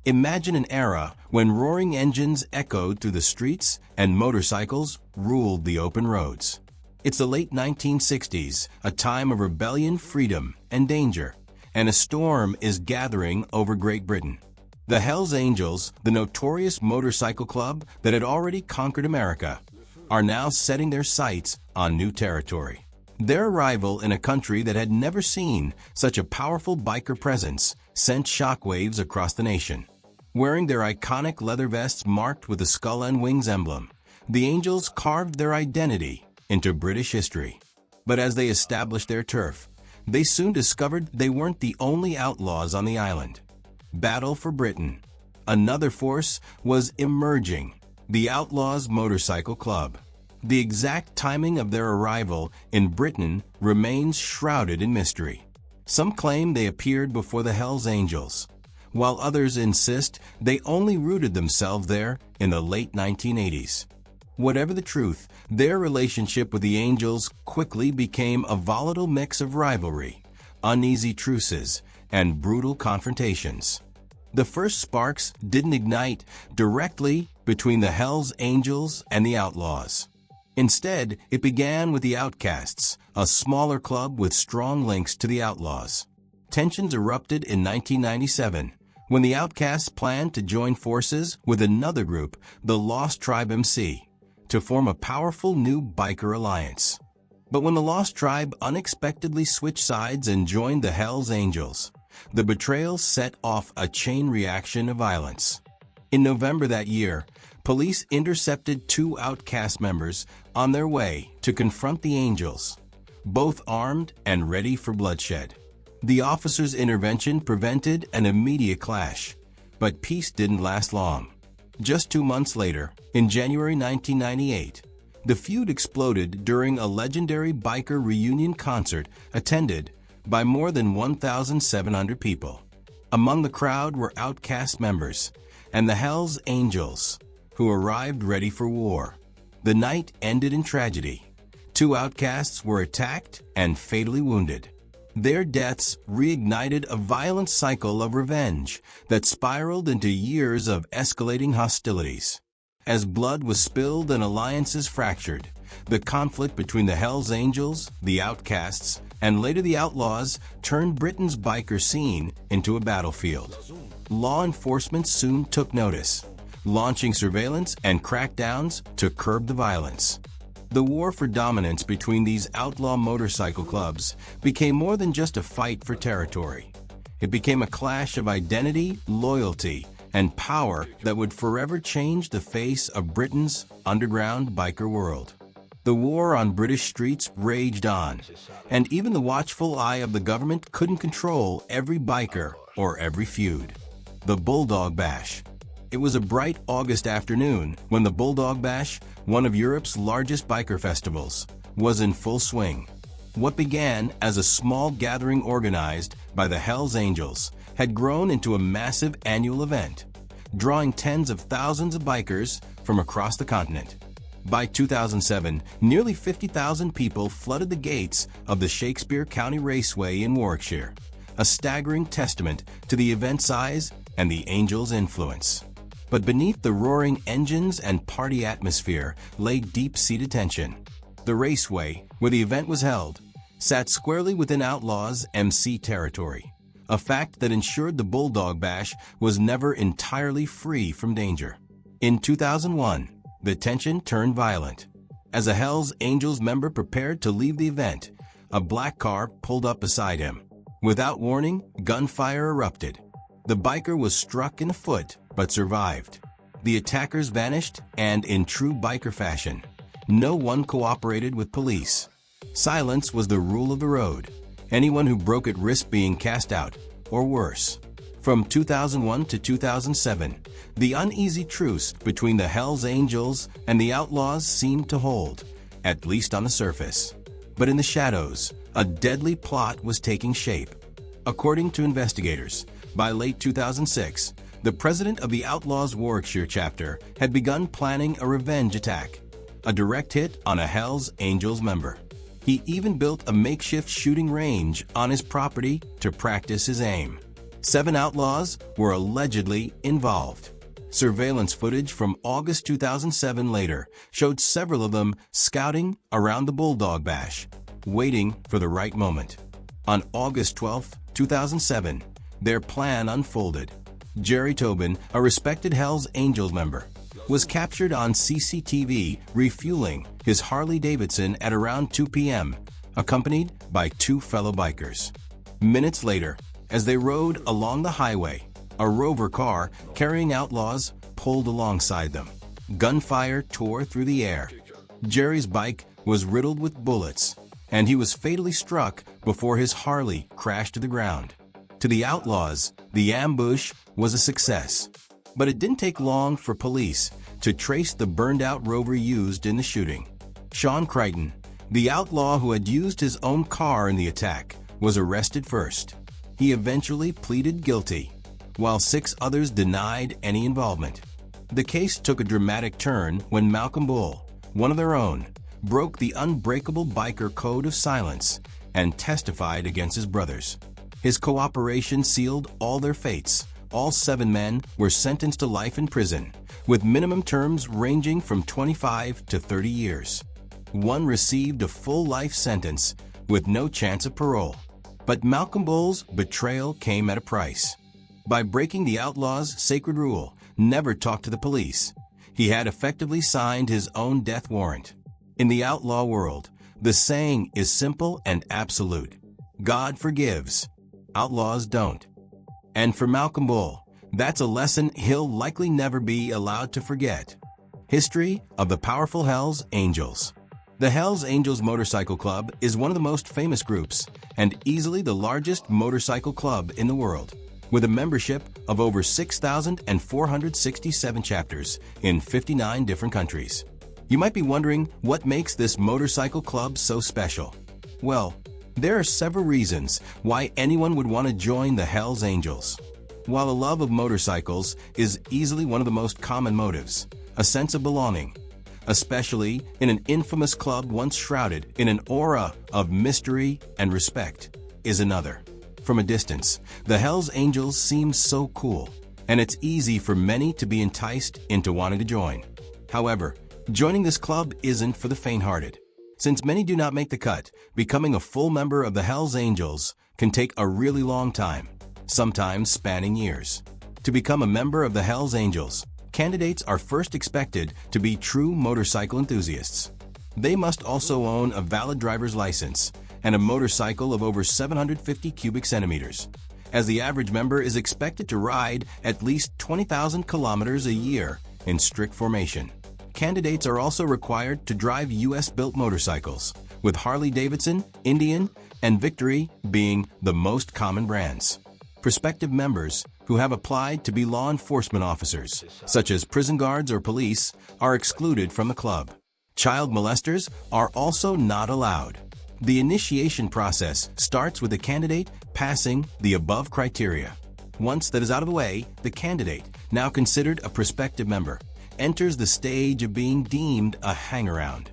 Imagine an era when roaring engines echoed through the streets and motorcycles ruled the open roads. It's the late 1960s, a time of rebellion, freedom, and danger, and a storm is gathering over Great Britain. The Hells Angels, the notorious motorcycle club that had already conquered America, are now setting their sights on new territory. Their arrival in a country that had never seen such a powerful biker presence sent shockwaves across the nation. Wearing their iconic leather vests marked with the skull and wings emblem, the Angels carved their identity into British history. But as they established their turf, they soon discovered they weren't the only outlaws on the island. Battle for Britain. Another force was emerging, the Outlaws Motorcycle Club. The exact timing of their arrival in Britain remains shrouded in mystery. Some claim they appeared before the Hells Angels, while others insist they only rooted themselves there in the late 1980s. Whatever the truth, their relationship with the Angels quickly became a volatile mix of rivalry, uneasy truces, and brutal confrontations. The first sparks didn't ignite directly between the Hells Angels and the Outlaws. Instead, it began with the Outcasts, a smaller club with strong links to the Outlaws. Tensions erupted in 1997 when the Outcasts planned to join forces with another group, the Lost Tribe MC, to form a powerful new biker alliance. But when the Lost Tribe unexpectedly switched sides and joined the Hells Angels, the betrayal set off a chain reaction of violence. In November that year, police intercepted two Outcast members on their way to confront the Angels, both armed and ready for bloodshed. The officers' intervention prevented an immediate clash, but peace didn't last long. Just 2 months later, in January 1998, the feud exploded during a legendary biker reunion concert attended by more than 1,700 people. Among the crowd were Outcast members and the Hells Angels, who arrived ready for war. The night ended in tragedy. Two Outcasts were attacked and fatally wounded. Their deaths reignited a violent cycle of revenge that spiraled into years of escalating hostilities. As blood was spilled and alliances fractured, the conflict between the Hells Angels, the Outcasts, and later the Outlaws turned Britain's biker scene into a battlefield. Law enforcement soon took notice, launching surveillance and crackdowns to curb the violence. The war for dominance between these outlaw motorcycle clubs became more than just a fight for territory. It became a clash of identity, loyalty, and power that would forever change the face of Britain's underground biker world. The war on British streets raged on, and even the watchful eye of the government couldn't control every biker or every feud. The Bulldog Bash. It was a bright August afternoon when the Bulldog Bash, one of Europe's largest biker festivals, was in full swing. What began as a small gathering organized by the Hells Angels had grown into a massive annual event, drawing tens of thousands of bikers from across the continent. By 2007, nearly 50,000 people flooded the gates of the Shakespeare County Raceway in Warwickshire, a staggering testament to the event size and the Angels' influence. But beneath the roaring engines and party atmosphere lay deep-seated tension. The raceway, where the event was held, sat squarely within Outlaws MC territory, a fact that ensured the Bulldog Bash was never entirely free from danger. In 2001, the tension turned violent. As a Hells Angels member prepared to leave the event, a black car pulled up beside him. Without warning, gunfire erupted. The biker was struck in the foot, but survived. The attackers vanished, and in true biker fashion, no one cooperated with police. Silence was the rule of the road. Anyone who broke it risked being cast out, or worse. From 2001 to 2007, the uneasy truce between the Hells Angels and the Outlaws seemed to hold, at least on the surface. But in the shadows, a deadly plot was taking shape. According to investigators, by late 2006, the president of the Outlaws Warwickshire chapter had begun planning a revenge attack, a direct hit on a Hells Angels member. He even built a makeshift shooting range on his property to practice his aim. 7 outlaws were allegedly involved. Surveillance footage from August 2007 later showed several of them scouting around the Bulldog Bash, waiting for the right moment. On August 12, 2007, their plan unfolded. Jerry Tobin, a respected Hells Angels member, was captured on CCTV refueling his Harley-Davidson at around 2 p.m., accompanied by 2 fellow bikers. Minutes later, as they rode along the highway, a Rover car carrying outlaws pulled alongside them. Gunfire tore through the air. Jerry's bike was riddled with bullets, and he was fatally struck before his Harley crashed to the ground. To the outlaws, the ambush was a success. But it didn't take long for police to trace the burned-out Rover used in the shooting. Sean Crichton, the outlaw who had used his own car in the attack, was arrested first. He eventually pleaded guilty, while 6 others denied any involvement. The case took a dramatic turn when Malcolm Bull, one of their own, broke the unbreakable biker code of silence and testified against his brothers. His cooperation sealed all their fates. All 7 men were sentenced to life in prison, with minimum terms ranging from 25 to 30 years. One received a full life sentence with no chance of parole. But Malcolm Bull's betrayal came at a price. By breaking the outlaw's sacred rule, never talk to the police, he had effectively signed his own death warrant. In the outlaw world, the saying is simple and absolute. God forgives, outlaws don't. And for Malcolm Bull, that's a lesson he'll likely never be allowed to forget. History of the powerful Hells Angels. The Hells Angels Motorcycle Club is one of the most famous groups and easily the largest motorcycle club in the world, with a membership of over 6,467 chapters in 59 different countries. You might be wondering what makes this motorcycle club so special. Well, there are several reasons why anyone would want to join the Hells Angels. While a love of motorcycles is easily one of the most common motives, a sense of belonging, especially in an infamous club once shrouded in an aura of mystery and respect, is another. From a distance, the Hells Angels seem so cool, and it's easy for many to be enticed into wanting to join. However, joining this club isn't for the faint-hearted. Since many do not make the cut, becoming a full member of the Hells Angels can take a really long time, sometimes spanning years. To become a member of the Hells Angels, candidates are first expected to be true motorcycle enthusiasts. They must also own a valid driver's license and a motorcycle of over 750 cubic centimeters, as the average member is expected to ride at least 20,000 kilometers a year in strict formation. Candidates are also required to drive US-built motorcycles, with Harley-Davidson, Indian, and Victory being the most common brands. Prospective members who have applied to be law enforcement officers, such as prison guards or police, are excluded from the club. Child molesters are also not allowed. The initiation process starts with the candidate passing the above criteria. Once that is out of the way, the candidate, now considered a prospective member, enters the stage of being deemed a hangaround.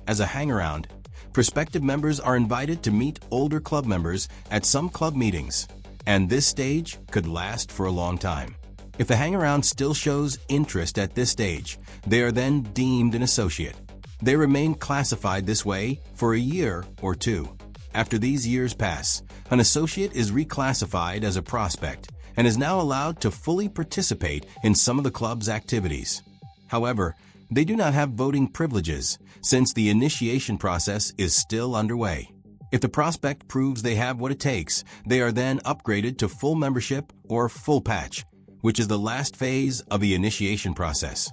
As a hangaround, prospective members are invited to meet older club members at some club meetings, and this stage could last for a long time. If the hangaround still shows interest at this stage, they are then deemed an associate. They remain classified this way for a year or 2. After these years pass, an associate is reclassified as a prospect and is now allowed to fully participate in some of the club's activities. However, they do not have voting privileges since the initiation process is still underway. If the prospect proves they have what it takes, they are then upgraded to full membership or full patch, which is the last phase of the initiation process.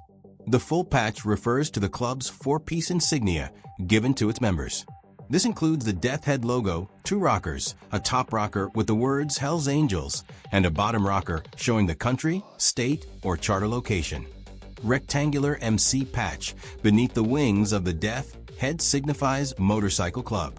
The full patch refers to the club's 4-piece insignia given to its members. This includes the Death Head logo, 2 rockers, a top rocker with the words Hells Angels, and a bottom rocker showing the country, state, or charter location. Rectangular MC patch beneath the wings of the Death Head signifies Motorcycle Club.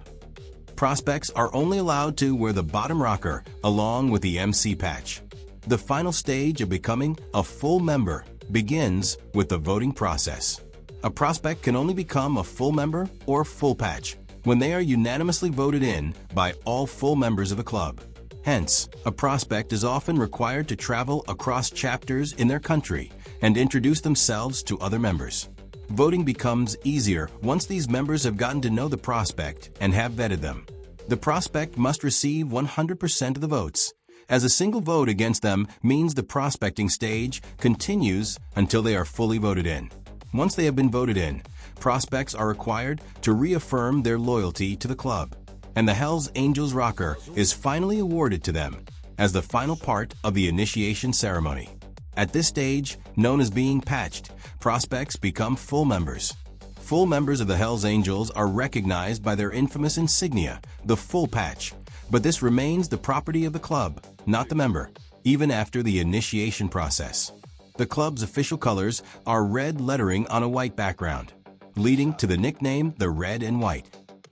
Prospects are only allowed to wear the bottom rocker along with the MC patch. The final stage of becoming a full member begins with the voting process. A prospect can only become a full member or full patch when they are unanimously voted in by all full members of the club. Hence, a prospect is often required to travel across chapters in their country and introduce themselves to other members. Voting becomes easier once these members have gotten to know the prospect and have vetted them. The prospect must receive 100% of the votes, as a single vote against them means the prospecting stage continues until they are fully voted in. Once they have been voted in, prospects are required to reaffirm their loyalty to the club, and the Hells Angels rocker is finally awarded to them as the final part of the initiation ceremony. At this stage, known as being patched, prospects become full members. Full members of the Hells Angels are recognized by their infamous insignia, the full patch, but this remains the property of the club, not the member, even after the initiation process. The club's official colors are red lettering on a white background, leading to the nickname the Red and White.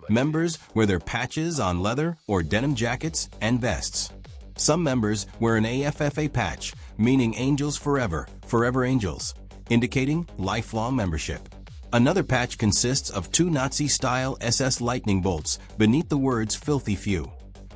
Members wear their patches on leather or denim jackets and vests. Some members wear an AFFA patch, meaning Angels Forever, Forever Angels, indicating lifelong membership. Another patch consists of 2 Nazi-style SS lightning bolts beneath the words Filthy Few,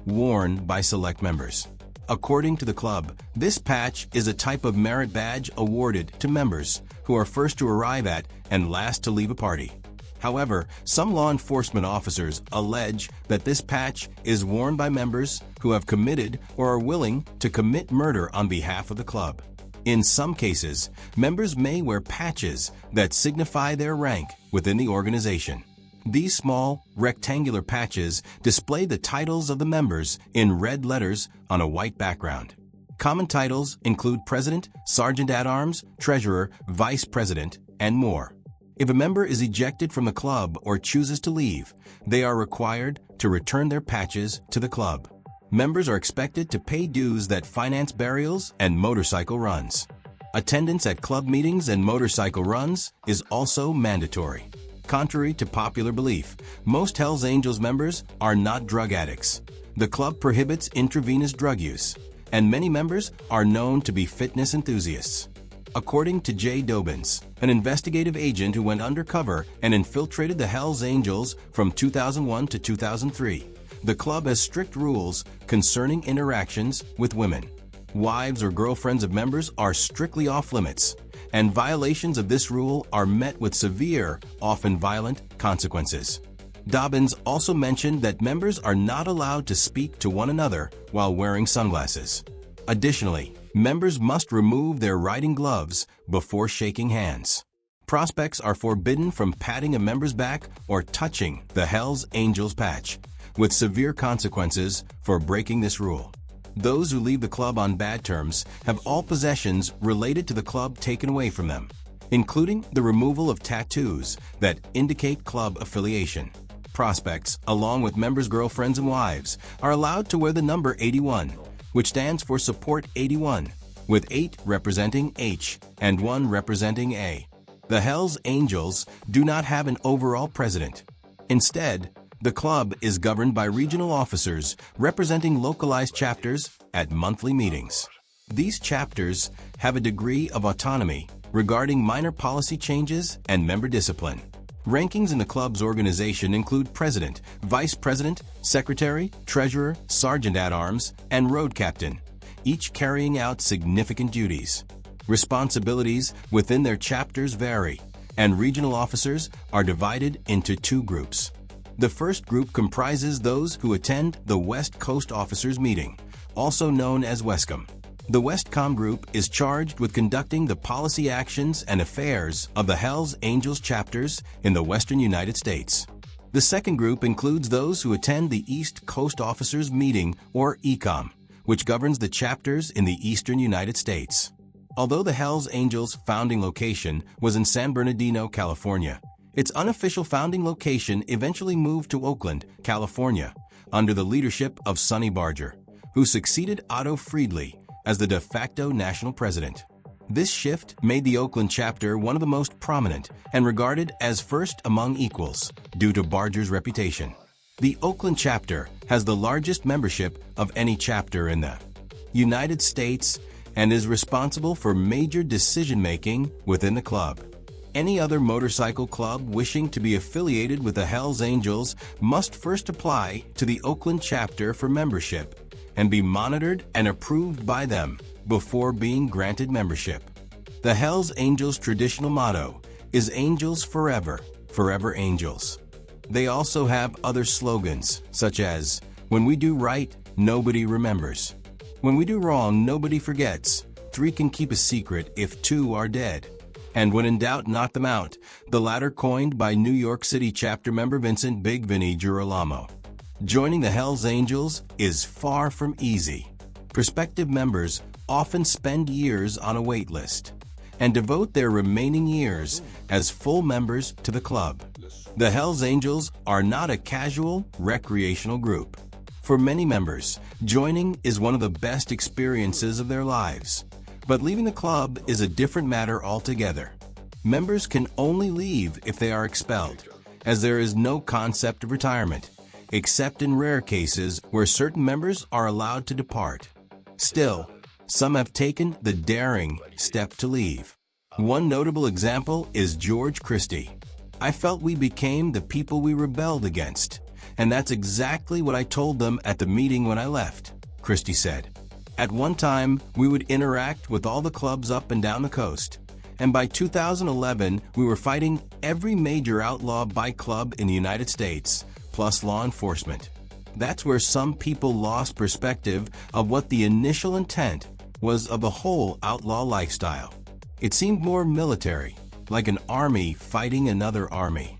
worn by select members. According to the club, this patch is a type of merit badge awarded to members who are first to arrive at and last to leave a party. However, some law enforcement officers allege that this patch is worn by members who have committed or are willing to commit murder on behalf of the club. In some cases, members may wear patches that signify their rank within the organization. These small, rectangular patches display the titles of the members in red letters on a white background. Common titles include President, Sergeant-at-Arms, Treasurer, Vice President, and more. If a member is ejected from the club or chooses to leave, they are required to return their patches to the club. Members are expected to pay dues that finance burials and motorcycle runs. Attendance at club meetings and motorcycle runs is also mandatory. Contrary to popular belief, most Hells Angels members are not drug addicts. The club prohibits intravenous drug use, and many members are known to be fitness enthusiasts. According to Jay Dobbins, an investigative agent who went undercover and infiltrated the Hells Angels from 2001 to 2003, the club has strict rules concerning interactions with women. Wives or girlfriends of members are strictly off limits, and violations of this rule are met with severe, often violent, consequences. Dobbins also mentioned that members are not allowed to speak to one another while wearing sunglasses. Additionally, members must remove their riding gloves before shaking hands. Prospects are forbidden from patting a member's back or touching the Hells Angels patch, with severe consequences for breaking this rule. Those who leave the club on bad terms have all possessions related to the club taken away from them, including the removal of tattoos that indicate club affiliation. Prospects, along with members' girlfriends and wives, are allowed to wear the number 81, which stands for Support 81, with 8 representing H and 1 representing A. The Hells Angels do not have an overall president. Instead, the club is governed by regional officers representing localized chapters at monthly meetings. These chapters have a degree of autonomy regarding minor policy changes and member discipline. Rankings in the club's organization include president, vice president, secretary, treasurer, sergeant-at-arms, and road captain, each carrying out significant duties. Responsibilities within their chapters vary, and regional officers are divided into 2 groups. The first group comprises those who attend the West Coast Officers Meeting, also known as WESCOM. The Westcom group is charged with conducting the policy actions and affairs of the Hells Angels chapters in the Western United States. The second group includes those who attend the East Coast Officers Meeting, or ECOM, which governs the chapters in the Eastern United States. Although the Hells Angels' founding location was in San Bernardino, California, its unofficial founding location eventually moved to Oakland, California, under the leadership of Sonny Barger, who succeeded Otto Friedli as the de facto national president. This shift made the Oakland chapter one of the most prominent and regarded as first among equals due to Barger's reputation. The Oakland chapter has the largest membership of any chapter in the United States and is responsible for major decision-making within the club. Any other motorcycle club wishing to be affiliated with the Hells Angels must first apply to the Oakland chapter for membership and be monitored and approved by them before being granted membership. The Hells Angels' traditional motto is Angels Forever, Forever Angels. They also have other slogans, such as, when we do right, nobody remembers. When we do wrong, nobody forgets. 3 can keep a secret if 2 are dead. And when in doubt, knock them out, the latter coined by New York City chapter member Vincent Big Vinny Girolamo. Joining the Hells Angels is far from easy. Prospective members often spend years on a wait list and devote their remaining years as full members to the club. The Hells Angels are not a casual, recreational group. For many members, joining is one of the best experiences of their lives. But leaving the club is a different matter altogether. Members can only leave if they are expelled, as there is no concept of retirement, except in rare cases where certain members are allowed to depart. Still, some have taken the daring step to leave. One notable example is George Christie. I felt we became the people we rebelled against, and that's exactly what I told them at the meeting when I left, Christie said. At one time, we would interact with all the clubs up and down the coast, and by 2011, we were fighting every major outlaw bike club in the United States, plus law enforcement. That's where some people lost perspective of what the initial intent was of the whole outlaw lifestyle. It seemed more military, like an army fighting another army.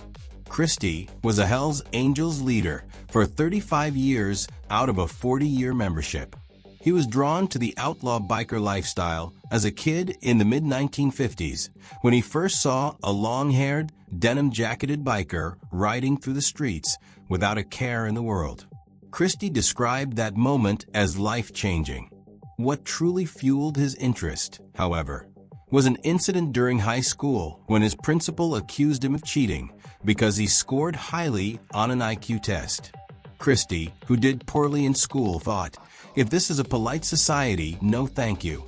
Christie was a Hells Angels leader for 35 years out of a 40-year membership. He was drawn to the outlaw biker lifestyle as a kid in the mid-1950s when he first saw a long-haired, denim-jacketed biker riding through the streets without a care in the world. Christie described that moment as life-changing. What truly fueled his interest, however, was an incident during high school when his principal accused him of cheating because he scored highly on an IQ test. Christie, who did poorly in school, thought, "If this is a polite society, no thank you,"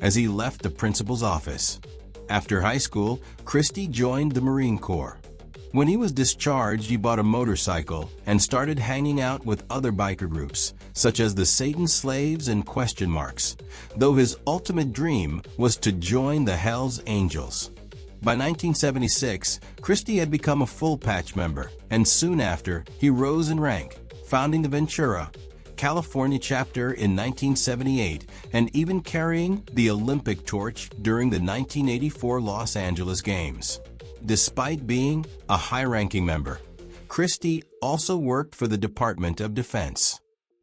as he left the principal's office. After high school, Christie joined the Marine Corps. When he was discharged, he bought a motorcycle and started hanging out with other biker groups, such as the Satan Slaves and Question Marks, though his ultimate dream was to join the Hells Angels. By 1976, Christie had become a full patch member, and soon after, he rose in rank, founding the Ventura, California chapter in 1978 and even carrying the Olympic torch during the 1984 Los Angeles Games. Despite being a high-ranking member, Christie also worked for the Department of Defense.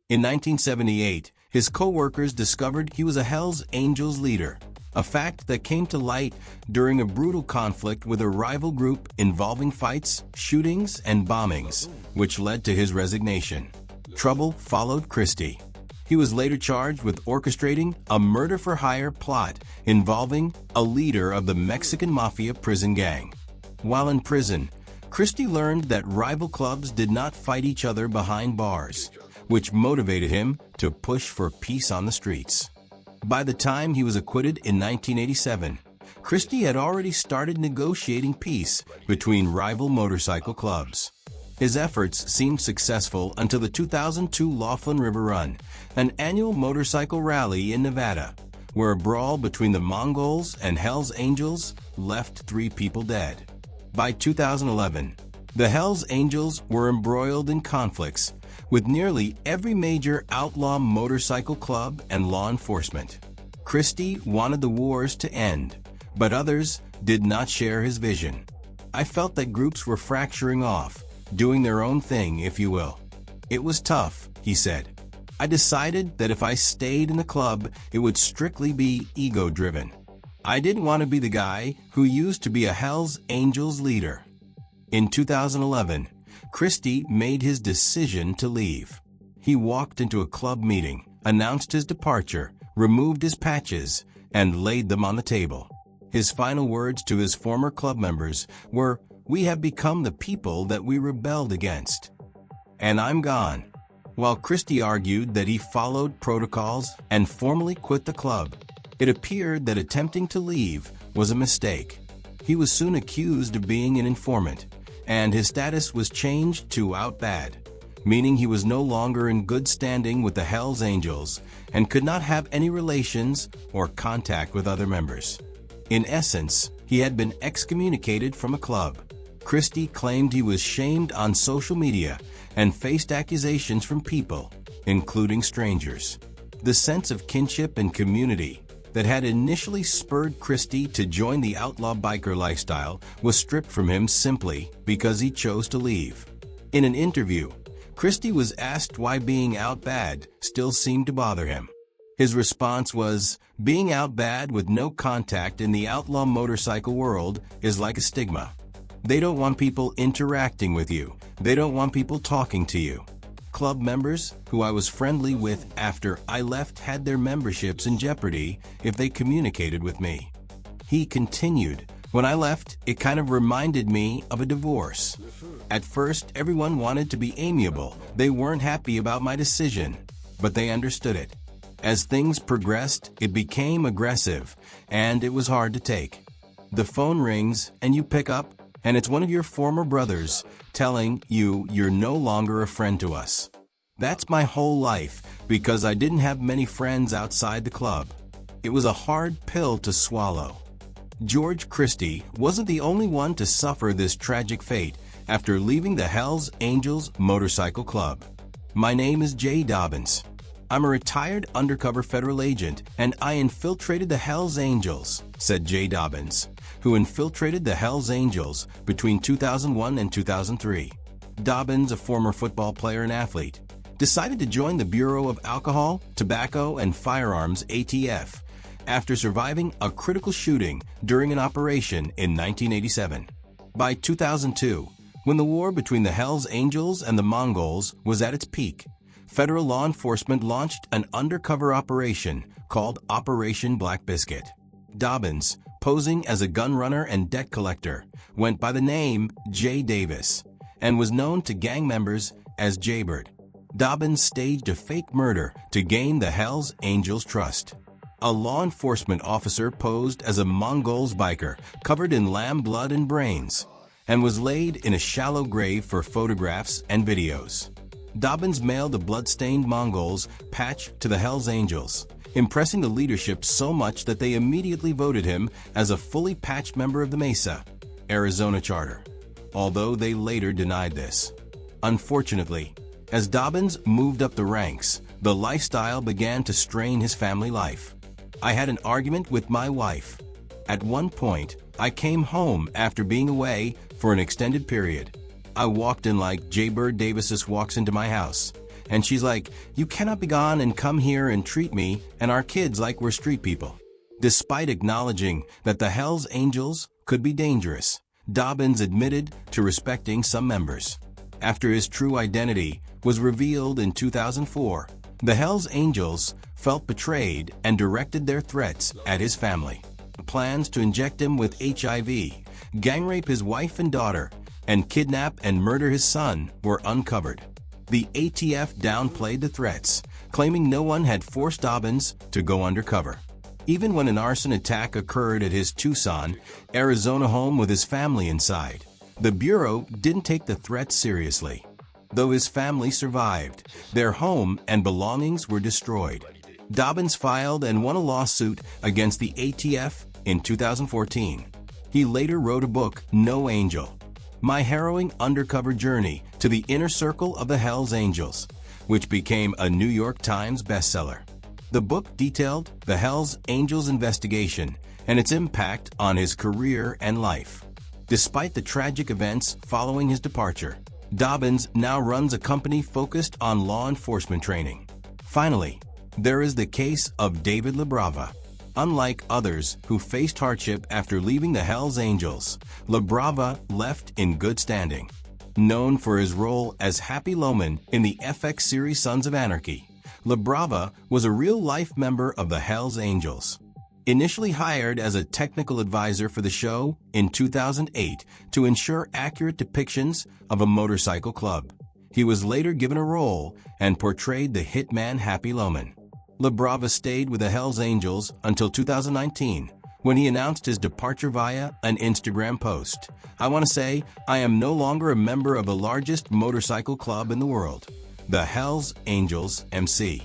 In 1978, his co-workers discovered he was a Hells Angels leader, a fact that came to light during a brutal conflict with a rival group involving fights, shootings, and bombings, which led to his resignation. Trouble followed Christie. He was later charged with orchestrating a murder-for-hire plot involving a leader of the Mexican Mafia prison gang. While in prison, Christie learned that rival clubs did not fight each other behind bars, which motivated him to push for peace on the streets. By the time he was acquitted in 1987, Christie had already started negotiating peace between rival motorcycle clubs. His efforts seemed successful until the 2002 Laughlin River Run, an annual motorcycle rally in Nevada, where a brawl between the Mongols and Hells Angels left 3 people dead. By 2011, the Hells Angels were embroiled in conflicts with nearly every major outlaw motorcycle club and law enforcement. Christie wanted the wars to end, but others did not share his vision. "I felt that groups were fracturing off, doing their own thing, if you will. It was tough," he said. "I decided that if I stayed in the club, it would strictly be ego-driven. I didn't want to be the guy who used to be a Hells Angels leader." In 2011, Christie made his decision to leave. He walked into a club meeting, announced his departure, removed his patches, and laid them on the table. His final words to his former club members were, "We have become the people that we rebelled against, and I'm gone." While Christie argued that he followed protocols and formally quit the club, it appeared that attempting to leave was a mistake. He was soon accused of being an informant, and his status was changed to out bad. meaning he was no longer in good standing with the Hells Angels and could not have any relations or contact with other members. In essence, he had been excommunicated from a club. Christie claimed he was shamed on social media and faced accusations from people, including strangers. The sense of kinship and community that had initially spurred Christie to join the outlaw biker lifestyle was stripped from him simply because he chose to leave. In an interview, Christie was asked why being out bad still seemed to bother him. His response was, "Being out bad with no contact in the outlaw motorcycle world is like a stigma. They don't want people interacting with you. They don't want people talking to you." Club members, who I was friendly with after I left, had their memberships in jeopardy if they communicated with me. He continued, "When I left, it kind of reminded me of a divorce. At first, everyone wanted to be amiable. They weren't happy about my decision, but they understood it. As things progressed, it became aggressive, and it was hard to take. The phone rings, and you pick up, and it's one of your former brothers telling you you're no longer a friend to us. That's my whole life, because I didn't have many friends outside the club. It was a hard pill to swallow." George Christie wasn't the only one to suffer this tragic fate after leaving the Hells Angels Motorcycle Club. "My name is Jay Dobbins. I'm a retired undercover federal agent, and I infiltrated the Hells Angels," said Jay Dobbins, who infiltrated the Hells Angels between 2001 and 2003. Dobbins, a former football player and athlete, decided to join the Bureau of Alcohol, Tobacco, and Firearms (ATF) after surviving a critical shooting during an operation in 1987. By 2002, when the war between the Hells Angels and the Mongols was at its peak, federal law enforcement launched an undercover operation called Operation Black Biscuit. Dobbins, posing as a gun runner and debt collector, went by the name Jay Davis and was known to gang members as Jaybird. Dobbins staged a fake murder to gain the Hells Angels' trust. A law enforcement officer posed as a Mongols biker covered in lamb blood and brains and was laid in a shallow grave for photographs and videos. Dobbins mailed a blood-stained Mongols patch to the Hells Angels, impressing the leadership so much that they immediately voted him as a fully patched member of the Mesa, Arizona charter, although they later denied this. Unfortunately, as Dobbins moved up the ranks, the lifestyle began to strain his family life. "I had an argument with my wife. At one point, I came home after being away for an extended period. I walked in like Jaybird Davis walks into my house, and she's like, 'You cannot be gone and come here and treat me and our kids like we're street people.'" Despite acknowledging that the Hells Angels could be dangerous, Dobbins admitted to respecting some members. After his true identity was revealed in 2004, the Hells Angels felt betrayed and directed their threats at his family. Plans to inject him with HIV, gang rape his wife and daughter, and kidnap and murder his son were uncovered. The ATF downplayed the threats, claiming no one had forced Dobbins to go undercover. Even when an arson attack occurred at his Tucson, Arizona home with his family inside, the Bureau didn't take the threat seriously. Though his family survived, their home and belongings were destroyed. Dobbins filed and won a lawsuit against the ATF in 2014. He later wrote a book, No Angel: My Harrowing Undercover Journey to the Inner Circle of the Hells Angels, which became a New York Times bestseller. The book detailed the Hells Angels investigation and its impact on his career and life. Despite the tragic events following his departure, Dobbins now runs a company focused on law enforcement training. Finally, there is the case of David LaBrava. Unlike others who faced hardship after leaving the Hells Angels, LaBrava left in good standing. Known for his role as Happy Loman in the FX series Sons of Anarchy, LaBrava was a real-life member of the Hells Angels. Initially hired as a technical advisor for the show in 2008 to ensure accurate depictions of a motorcycle club, he was later given a role and portrayed the hitman Happy Loman. LaBrava stayed with the Hells Angels until 2019, When he announced his departure via an Instagram post, "I want to say I am no longer a member of the largest motorcycle club in the world, the HELLS Angels MC.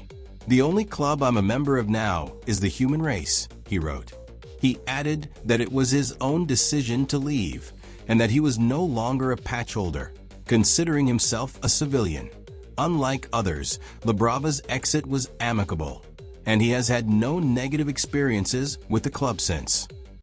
The only club I'm a member of now is the human race," he wrote. He added that it was his own decision to leave and that he was no longer a patch holder, considering himself a civilian. Unlike others, Labrava's exit was amicable, and he has had no negative experiences with the club since.